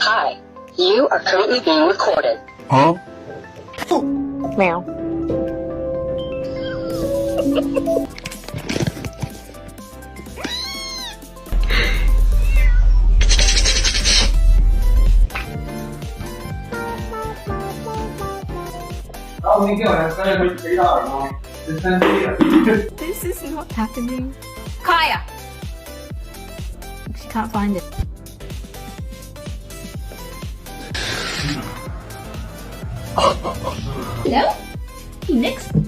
Hi, you are currently being recorded. Huh? Meow. This is not happening. Kaya! She can't find it. Hello? Next.